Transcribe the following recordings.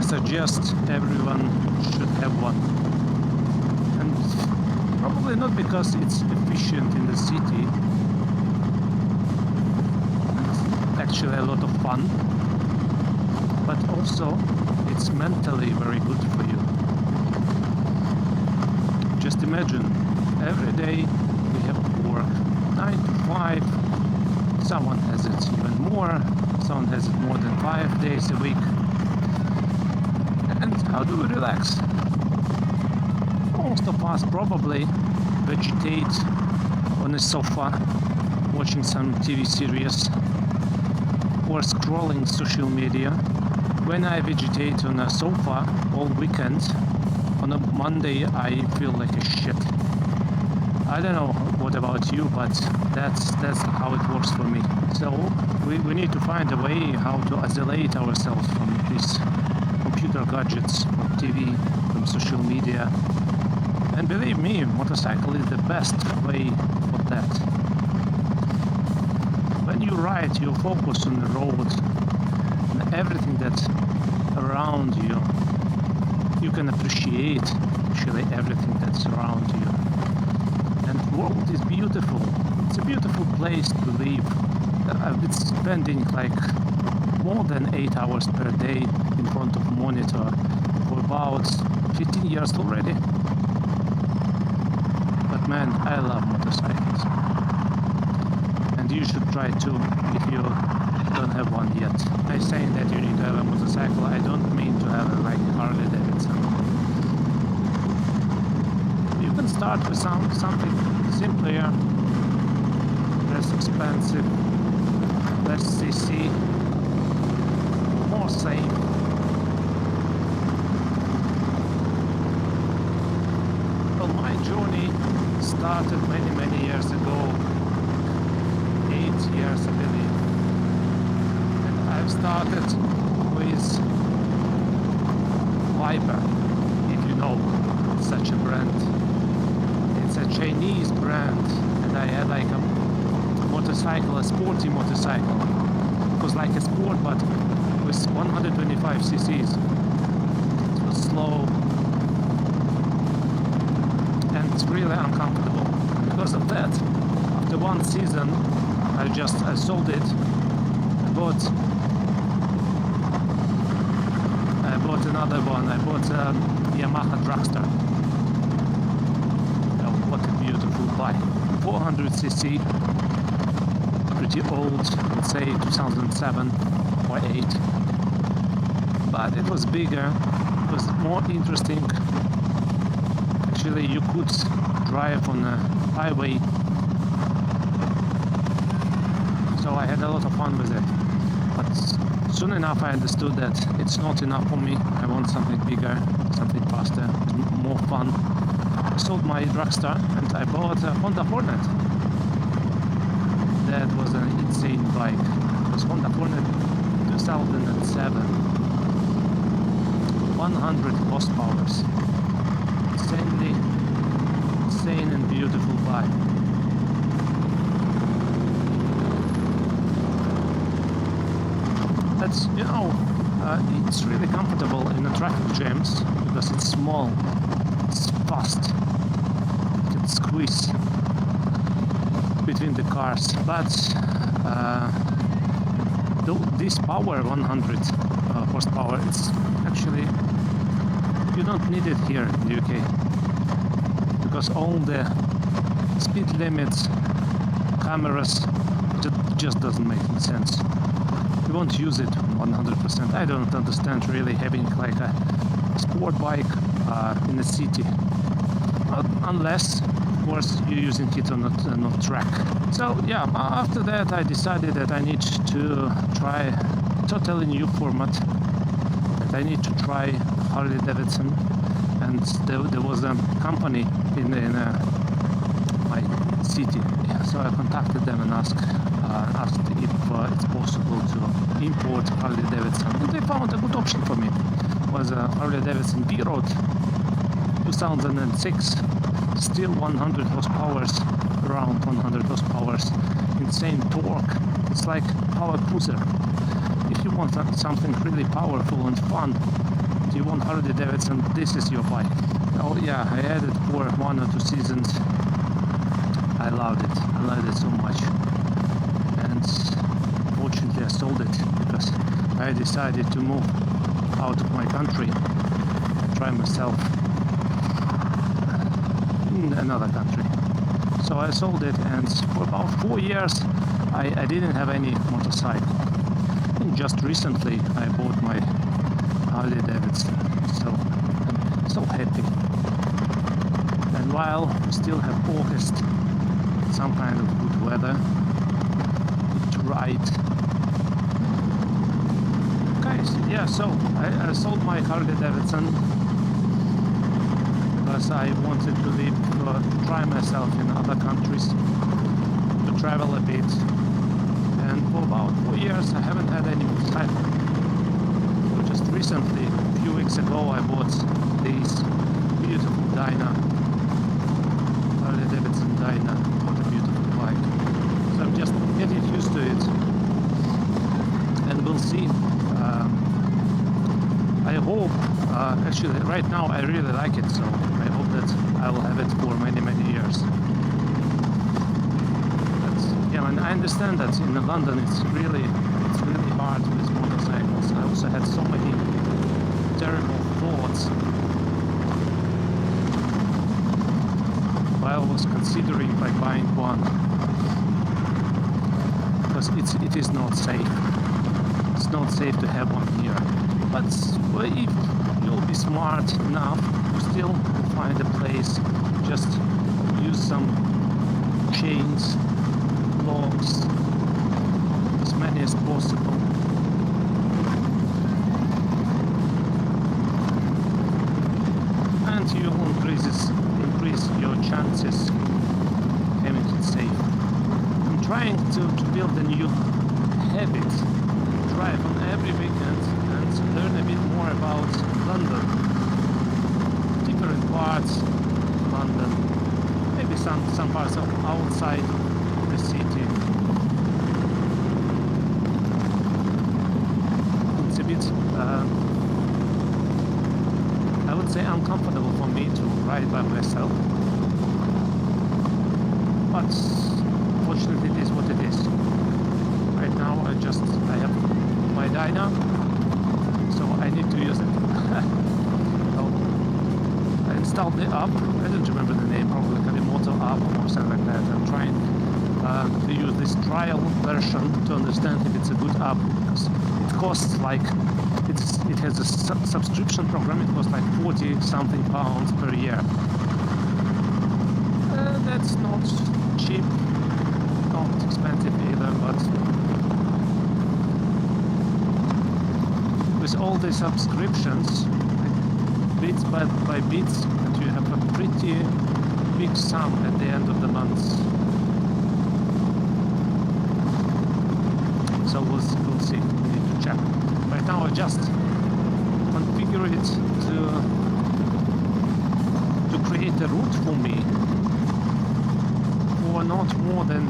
Suggest everyone should have one, and probably not because it's efficient in the city, it's actually a lot of fun, but also it's mentally very good for you. Just imagine, every day we have work 9 to 5, someone has it even more, someone has it more than 5 days a week. And how do we relax? Most of us probably vegetate on a sofa, watching some TV series or scrolling social media. When I vegetate on a sofa all weekend, on a Monday I feel like a shit. I don't know what about you, but that's how it works for me. So we need to find a way how to isolate ourselves from these computer gadgets, from TV, from social media. And believe me, motorcycle is the best way for that. When you ride, you focus on the road and everything that's around you. You can appreciate actually everything that's around you. And the world is beautiful. It's a beautiful place to live. I've been spending like more than 8 hours per day in front of monitor for about 15 years already. But man, I love motorcycles. And you should try too if you don't have one yet. I'm saying that you need to have a motorcycle, I don't mean to have a like Harley Davidson. You can start with something simpler, less expensive, less CC, more safe. Well, my journey started many years ago, 8 years I believe, and I've started with Viper, if you know such a brand. It's a Chinese brand, and I had like a motorcycle, a sporty motorcycle. It was like a sport, but with 125 cc's. It was slow and it's really uncomfortable. Because of that, after one season, I sold it. I bought another one. I bought a Yamaha Dragster. Oh, what a beautiful bike. 400 cc. Pretty old, let's say 2007 or 8. But it was bigger, it was more interesting. Actually, you could drive on a highway. So I had a lot of fun with it. But soon enough I understood that it's not enough for me. I want something bigger, something faster, more fun. I sold my Dragster and I bought a Honda Hornet. That was an insane bike. It was Honda Hornet 2007. 100 horsepower. Insane and beautiful bike. That's, it's really comfortable in the traffic jams because it's small, it's fast, you can squeeze between the cars. But this power 100 horsepower, it's actually, you don't need it here in the UK because all the speed limits, cameras, just doesn't make any sense. You won't use it 100%. I don't understand really having like a sport bike in a city, unless of course you're using it on a track. So yeah, after that I decided that I need to try a totally new format, that I need to try Harley Davidson, and there was a company in my city, so I contacted them and asked if it's possible to import Harley Davidson, and they found a good option for me. It was a Harley Davidson B-Road 2006, still 100 horsepower, around 100 horsepower, insane torque. It's like power cruiser. If you want something really powerful and fun, do you want Harley Davidson, this is your bike. Oh yeah, I had it for 1 or 2 seasons. I loved it so much, and fortunately I sold it because I decided to move out of my country and try myself in another country. So I sold it, and for about 4 years I didn't have any motorcycle. And just recently I bought my Harley Davidson, so I'm so happy. And while we still have August, some kind of good weather to ride. Okay, so yeah, so I sold my Harley Davidson because I wanted to live, try myself in other countries, to travel a bit. And for about 4 years I haven't had any motorcycle. So just recently, a few weeks ago, I bought this beautiful Dyna, Harley Davidson Dyna. What a beautiful bike. So I'm just getting used to it, and we'll see. I hope, actually right now I really like it, so I hope that I will have it for many years. But yeah, and I understand that in London it's really hard with motorcycles. I also had so many terrible thoughts while I was considering like buying one, because it is not safe. It's not safe to have one here. But if you'll be smart enough, you still find a place, just use some chains, locks, as many as possible. And you will increase your chances having it safe. I'm trying to build a new habit, drive on every weekend and learn a bit more about London, different parts of London, maybe some parts of outside the city. It's a bit, I would say, uncomfortable for me to ride by myself, but fortunately it is what it is. Right now I have my Dyna, so I need to use it. So I installed the app, I don't remember the name, probably Kalimoto app or something like that. I'm trying to use this trial version to understand if it's a good app, because it costs like, it has a subscription program, it costs like 40 something pounds per year. That's not cheap, not expensive either, but with all the subscriptions, bits by bits, and you have a pretty big sum at the end of the month. So we'll see. We need to check. Right now I just configure it to create a route for me for not more than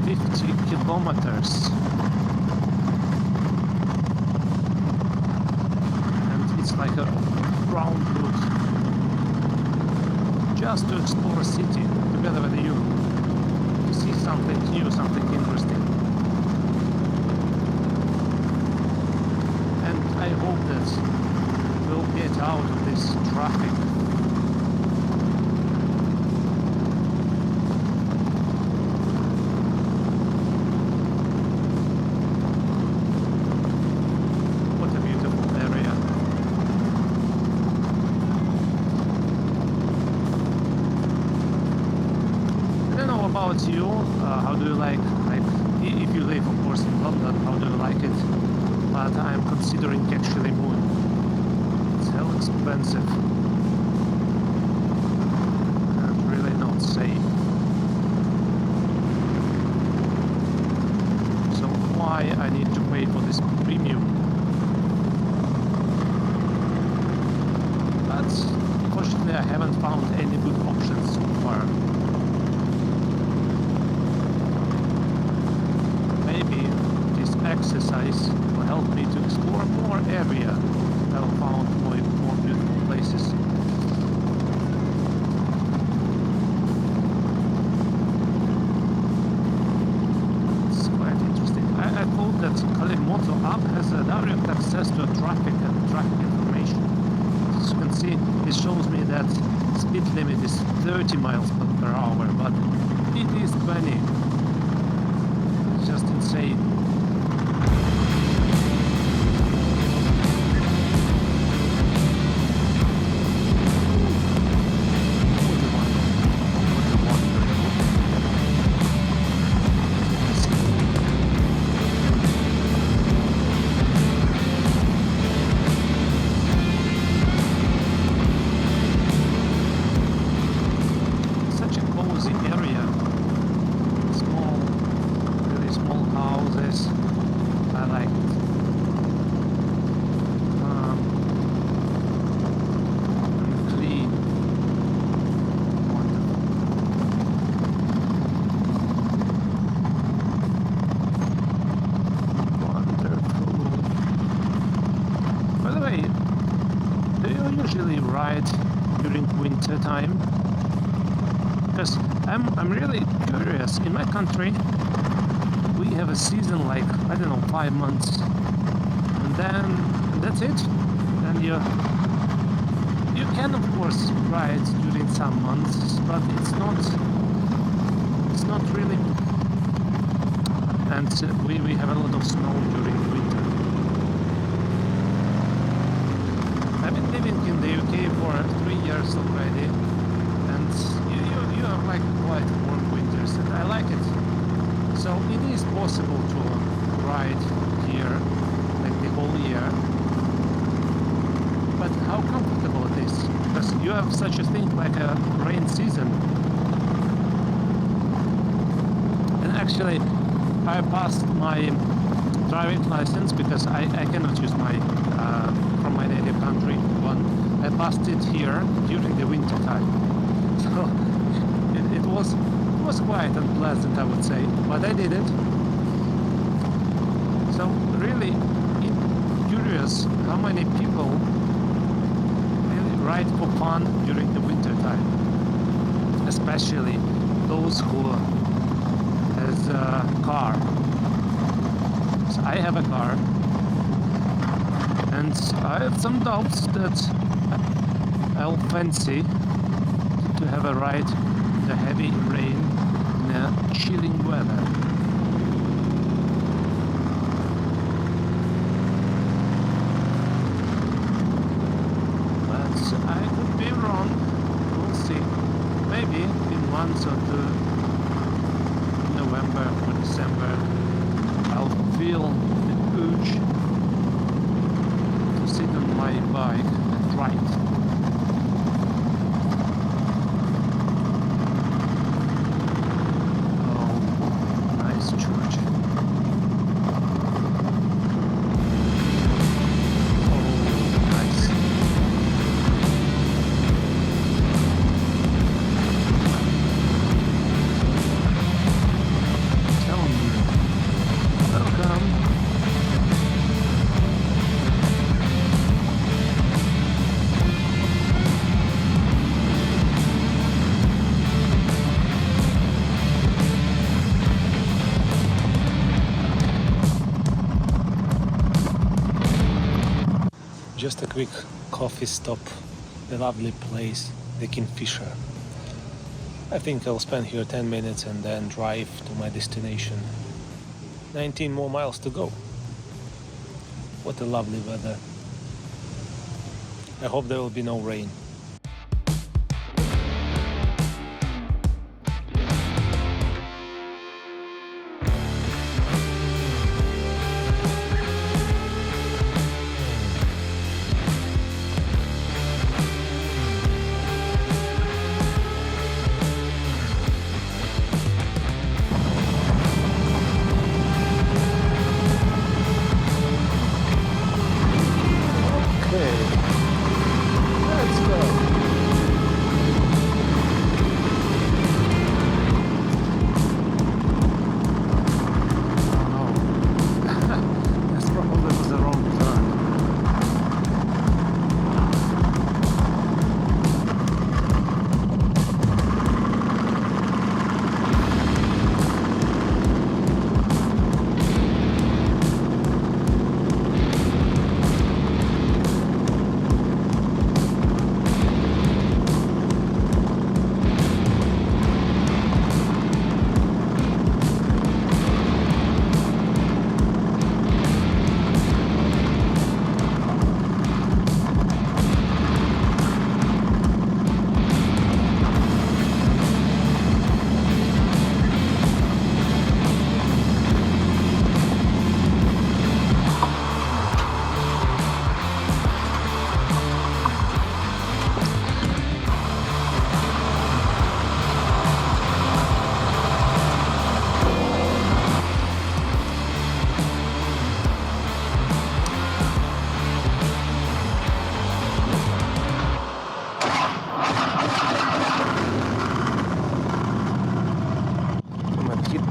50 kilometers. Like a round route, just to explore a city together with you, to see something new, something interesting. And I hope that we'll get out of this traffic. considering actually moving. It's hell expensive and really not safe. So why I need to pay for this premium? But unfortunately I haven't found any good options so far. Maybe this exercise will help me to explore more area. I'll find more beautiful places. It's quite interesting. I thought that Kalimoto app has a direct access to traffic and traffic information. As you can see, it shows me that speed limit is 30 miles per hour, but it is 20. It's just insane. Usually ride during winter time? Because I'm really curious. In my country we have a season like, I don't know, 5 months, and then that's it. And you can of course ride during some months, but it's not really. And we have a lot of snow during winter. I've been living in the UK for 3 years already, and you have like quite warm winters, and I like it. So it is possible to ride here like the whole year. But how comfortable it is, because you have such a thing like a rain season. And actually, I passed my driving license because I cannot use my from my native country one. I passed it here during the winter time, so it was quite unpleasant, I would say, but I did it. So really curious how many people really ride for fun during the winter time, especially those who has a car. So I have a car, and I have some doubts that I'll fancy to have a ride in the heavy rain in a chilling weather. But I could be wrong. We'll see. Maybe in months or two, November or December, I'll feel the urge to sit on my bike and ride. Oh, nice church. Oh, nice. Tell me. Welcome. Just a quick coffee stop, the lovely place, the Kingfisher. I think I'll spend here 10 minutes and then drive to my destination. 19 more miles to go. What a lovely weather. I hope there will be no rain.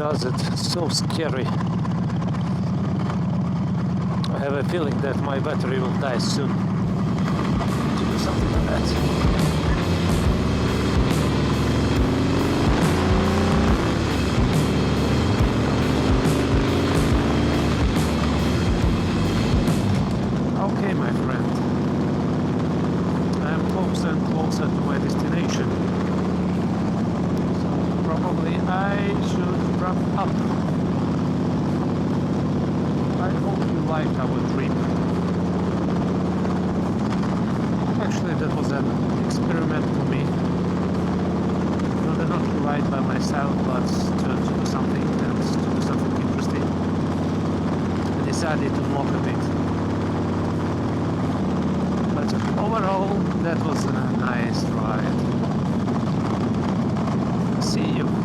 does it. It's so scary. I have a feeling that my battery will die soon to do something like that. Okay, my friend, I'm closer and closer to my destination, so probably I should wrap up. I hope you liked our trip. Actually, that was an experiment for me, not to ride by myself, but to do something and to do something interesting. I decided to walk a bit. But overall, that was a nice ride. See you.